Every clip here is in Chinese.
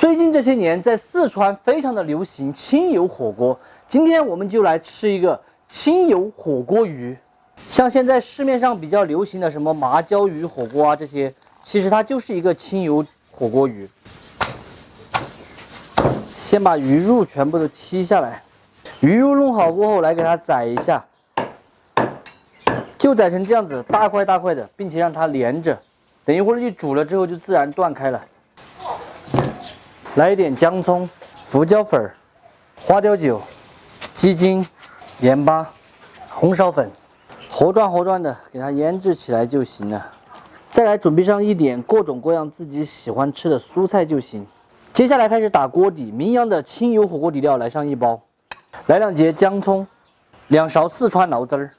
最近这些年，在四川非常的流行清油火锅。今天我们就来吃一个清油火锅鱼。像现在市面上比较流行的什么麻椒鱼火锅啊，这些其实它就是一个清油火锅鱼。先把鱼肉全部都剔下来，鱼肉弄好过后，来给它宰一下，就宰成这样子，大块大块的，并且让它连着。等一会儿一煮了之后，就自然断开了。来一点姜葱、胡椒粉、花雕酒、鸡精、盐巴、红苕粉，活转的给它腌制起来就行了。再来准备上一点各种各样自己喜欢吃的蔬菜就行。接下来开始打锅底，名扬的清油火锅底料来上1包，来2节姜葱，2勺四川醪汁儿，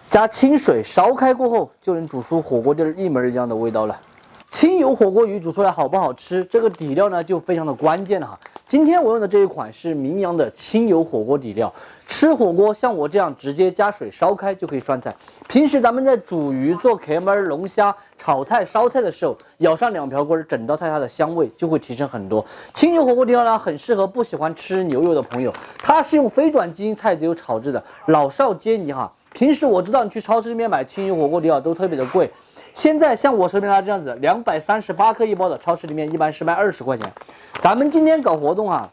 加清水烧开过后，就能煮出火锅底一模一样的味道了。清油火锅鱼煮出来好不好吃，这个底料呢就非常的关键了哈。今天我用的这一款是名扬的清油火锅底料，吃火锅像我这样直接加水烧开就可以涮菜。平时咱们在煮鱼、做壳焖、龙虾、炒菜、烧菜的时候，舀上2瓢锅，整道菜它的香味就会提升很多。清油火锅底料呢，很适合不喜欢吃牛油的朋友，它是用非转基因菜籽油炒制的，老少皆宜哈。平时我知道你去超市里面买清油火锅底料都特别的贵。现在像我手里拿这样子238克1包的，超市里面一般是卖20块钱。咱们今天搞活动啊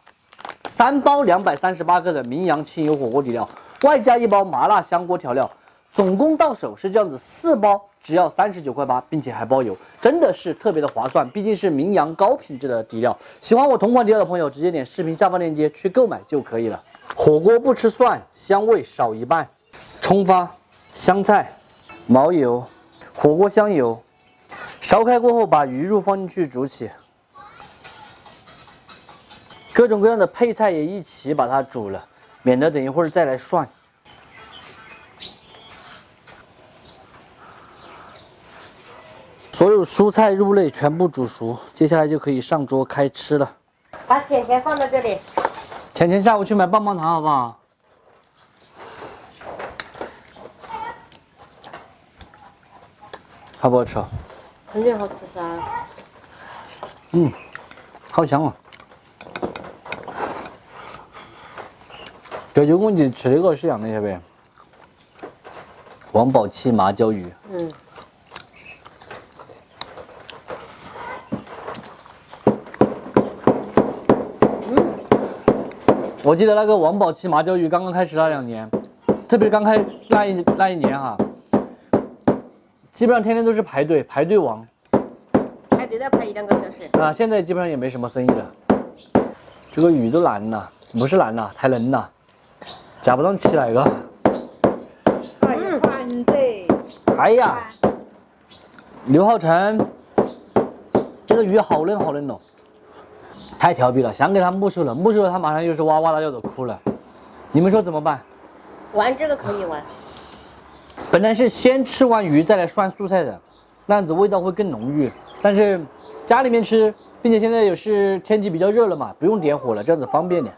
，3包238克的名扬清油火锅底料，外加1包麻辣香锅调料，总共到手是这样子，4包只要39块8，并且还包邮，真的是特别的划算。毕竟是名扬高品质的底料，喜欢我同款底料的朋友，直接点视频下方链接去购买就可以了。火锅不吃蒜，香味少一半。葱花、香菜、毛油。火锅香油，烧开过后把鱼肉放进去煮起，各种各样的配菜也一起把它煮了，免得等一会儿再来涮。所有蔬菜肉类全部煮熟，接下来就可以上桌开吃了。把钱钱放在这里。钱钱下午去买棒棒糖好不好？好不好吃？肯定好吃噻。好香啊！这就跟你吃那个是一样的，晓得不？王宝鸡麻椒鱼。我记得那个王宝鸡麻椒鱼刚刚开始那2年，特别是刚开那一年哈。基本上天天都是排队王，排队都要排1、2个小时啊！现在基本上也没什么生意了。这个鱼都烂了，不是烂了，太嫩了，夹不上起来个。哎呀，刘浩成，这个鱼好嫩好嫩哦，太调皮了，想给它木秀了，木秀了它马上又是哇哇大叫的哭了。你们说怎么办？玩这个可以玩。本来是先吃完鱼再来涮蔬菜的，那样子味道会更浓郁。但是家里面吃，并且现在也是天气比较热了嘛，不用点火了，这样子方便点。